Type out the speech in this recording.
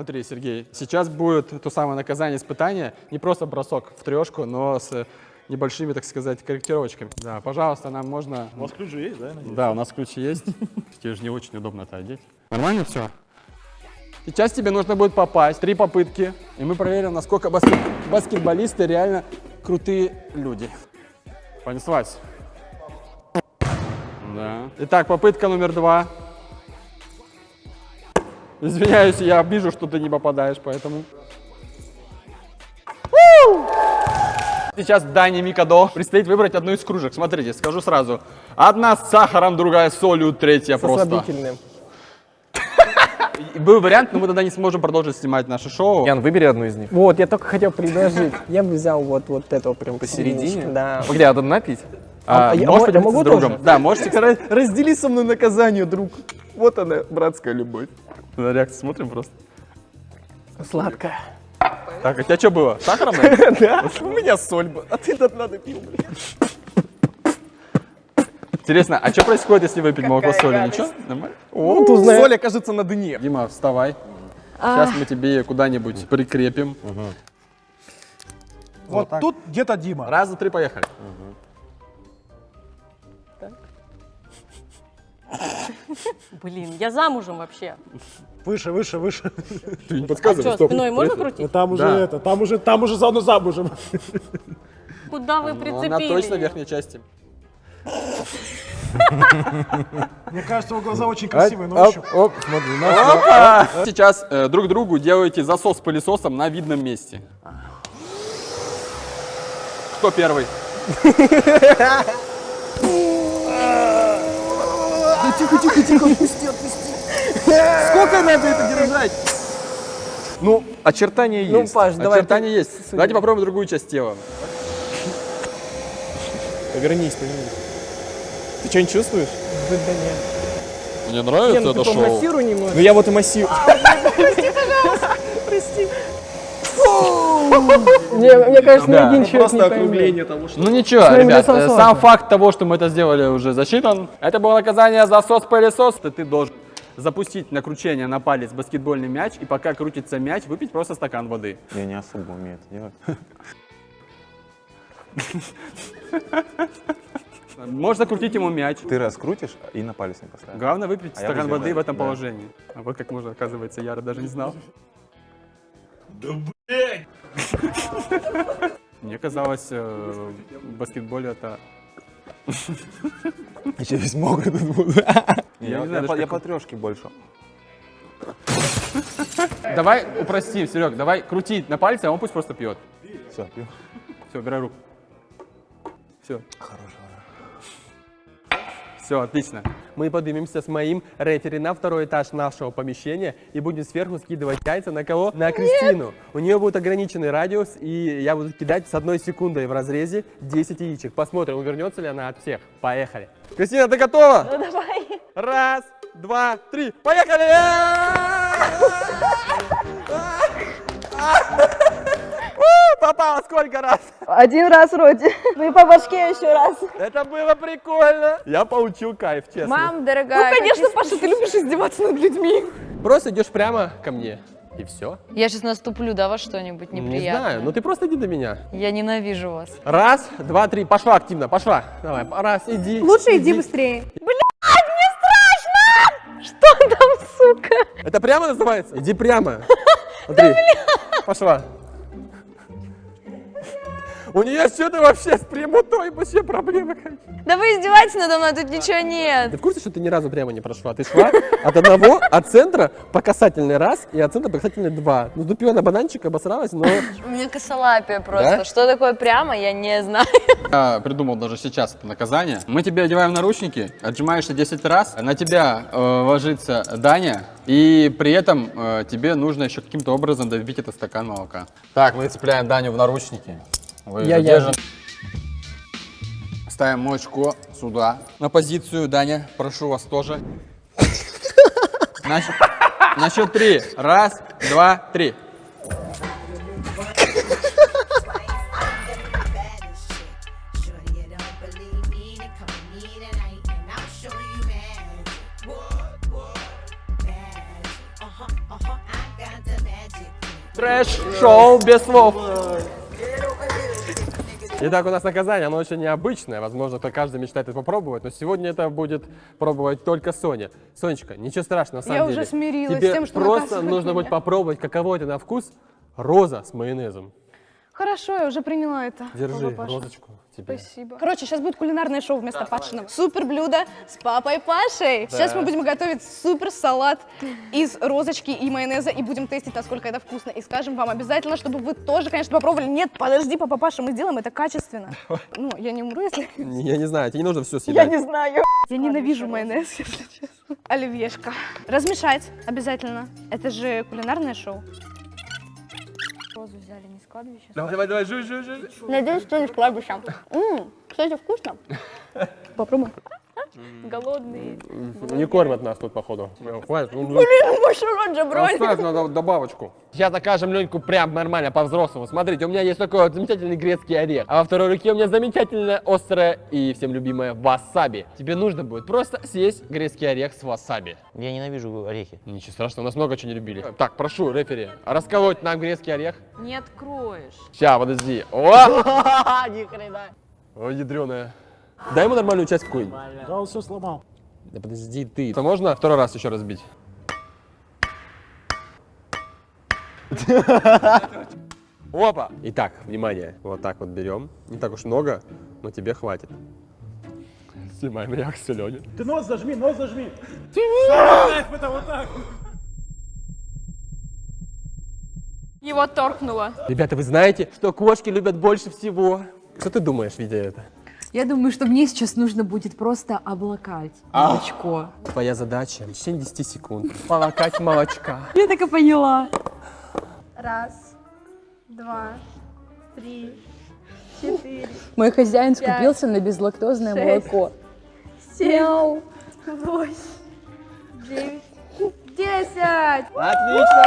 Смотри, Сергей, сейчас будет то самое наказание, испытание. Не просто бросок в трешку, но с небольшими, так сказать, корректировочками. Да, пожалуйста, нам можно... У вас ключ же есть, да? Да, у нас ключи есть. Тебе же не очень удобно это одеть. Нормально все? Сейчас тебе нужно будет попасть. 3 попытки. И мы проверим, насколько баскетболисты реально крутые люди. Понеслась. Да. Итак, попытка номер 2. Извиняюсь, я вижу, что ты не попадаешь, поэтому... Сейчас Дане Микадо предстоит выбрать одну из кружек. Смотрите, скажу сразу. Одна с сахаром, другая с солью, третья просто. Слабительным. Был вариант, но мы тогда не сможем продолжить снимать наше шоу. Ян, выбери одну из них. Вот, я только хотел предложить. Я бы взял вот этого прям Посередине? Да. Где, одна пить? Можешь я поделиться могу с другом? тоже? Да, можете. Раздели со мной наказание, друг. Вот она, братская любовь. На реакцию смотрим просто. Сладкая. Так, а у тебя что было? Сахаром, наверное? Да, у меня соль была, а ты до дна допил, блин. Интересно, а что происходит, если выпить молоко с солью? Ничего? Нормально? О, соль окажется на дне. Дима, вставай. Сейчас мы тебе ее куда-нибудь прикрепим. Вот тут где-то Дима. Раз, два, три, поехали. Блин, я замужем вообще. Выше, выше, выше. Ты не А подсказывай, что, спиной можно крутить? Там уже Да. это, там уже заодно замужем. Куда вы Она прицепили? точно в верхней части. Мне кажется, его глаза очень красивые, но еще. Оп, смотри, Опа! Сейчас друг другу делаете засос пылесосом на видном месте. Кто первый? Сколько надо это держать? Ну, очертания есть. Ну, Паш, давай. Очертания есть. Давайте попробуем другую часть тела. Повернись. Ты что, не чувствуешь? Да нет. Мне нравится Ян, ты помассируй немного. Ну я вот и массив. Мне кажется, ни Да. один человек не Просто поймет. округление того, что... Ну ничего, моим ребят, весом сам сложно. факт того, что мы это сделали, уже засчитан. Это было наказание засос-пылесос. Ты должен запустить на кручение на палец баскетбольный мяч, и пока крутится мяч, выпить просто стакан воды. Я не особо умею это делать. Можно крутить ему мяч. Ты раскрутишь и на палец не поставишь. Главное выпить А я стакан бы воды в этом да. положении. А вот как можно, оказывается, я даже не знал. Да блядь! Мне казалось, в баскетболе это... Еще весь мокрый тут буду. Я не знаю, даже Я как- по трешке больше. Давай упростим, Серег, давай крути на пальце, а он пусть просто пьет. Все, пью. Все, убирай руку. Все. Все, отлично. Мы поднимемся с моим рефери на второй этаж нашего помещения и будем сверху скидывать яйца на кого? На Кристину. У нее будет ограниченный радиус, и я буду кидать с 1 секундой в разрезе 10 яичек. Посмотрим, увернется ли она от всех. Поехали. Кристина, ты готова? Ну давай. Раз, два, три. Поехали! Попала сколько раз? Один раз вроде. Ну и по башке еще раз. Это было прикольно. Я получил кайф, честно. Мам, дорогая. Ну, конечно, Паша, ты любишь издеваться над людьми. Просто идешь прямо ко мне. И все. Я сейчас наступлю, да, во что-нибудь Не неприятное. знаю, ну ты просто иди до меня. Я ненавижу вас. Раз, два, три. Пошла активно, пошла. Давай, раз, иди. Лучше иди быстрее. Блядь, мне страшно! Что там, сука? Это прямо называется? Иди прямо. Смотри. Пошла. У нее что-то вообще с прямотой, вообще проблемы какие. Да вы издеваетесь надо мной, тут ничего нет. Ты в курсе, что ты ни разу прямо не прошла? Ты шла от центра по касательной раз и от центра по касательной два. Ну, тупила на бананчик, обосралась, но... У меня косолапие просто. Да? Что такое прямо, я не знаю. Я придумал даже сейчас это наказание. Мы тебе одеваем наручники, отжимаешься 10 раз, на тебя ложится Даня, и при этом тебе нужно еще каким-то образом добить этот стакан молока. Так, мы цепляем Даню в наручники. Вы Я задержаны. Ставим молочко сюда. На позицию, Даня, прошу вас тоже. На счет 3. Раз, два, три. Трэш-шоу без слов. Итак, у нас наказание, оно очень необычное. Возможно, кто каждый мечтает это попробовать, но сегодня это будет пробовать только Соня. Сонечка, ничего страшного, на самом Я деле. уже смирилась Тебе с тем, что просто наказывают нужно будет меня. попробовать, каково это на вкус роза с майонезом. Хорошо, я уже приняла это. Держи Папа Паша. розочку тебе. Спасибо. Короче, сейчас будет кулинарное шоу вместо Пашиного. Супер блюдо с папой Пашей. Сейчас мы будем готовить супер салат из розочки и майонеза и будем тестить, насколько это вкусно. И скажем вам обязательно, чтобы вы тоже, конечно, попробовали. Нет, подожди, папа Паша, мы сделаем это качественно. Ну, я не умру, если... Я не знаю, тебе не нужно все Я съедать. не знаю. Я ненавижу майонез, если честно. Оливьешка. Размешать обязательно. Это же кулинарное шоу. Розу взяли не с кладбища. Давай, жуй, жуй, жуй. Надеюсь, что не с кладбища. Кстати, вкусно. Попробуй. Голодные. Не кормят нас тут, походу. Хватит. Мой рот же бронь. Оставь надо добавочку. Сейчас закажем Леньку прям нормально, по-взрослому. Смотрите, у меня есть такой вот замечательный грецкий орех, а во второй руке у меня замечательная острая и всем любимая васаби. Тебе нужно будет просто съесть грецкий орех с васаби. Я ненавижу орехи. Ничего страшного, у нас много чего не любили. Так, прошу, рефери, расколоть нам грецкий орех. Не откроешь. Ща, подожди. О! Ни хрена. Ой, ядреная. Дай ему нормальную часть какую-нибудь. Да, он все сломал. Да подожди ты. Это можно второй раз еще разбить? Опа! Итак, внимание. Вот так вот берем. Не так уж много, но тебе хватит. Снимаем реакцию Лёни. Ты нос зажми, нос зажми. Это вот так. Его торкнуло. Ребята, вы знаете, что кошки любят больше всего? Что ты думаешь, видя это? Я думаю, что мне сейчас нужно будет просто облакать молочко. Твоя задача в течение 10 секунд полакать молочка. Я так и поняла. Раз, два, три, 4, Мой хозяин скупился на безлактозное 6. молоко. 7, 8, 9, 10. Отлично!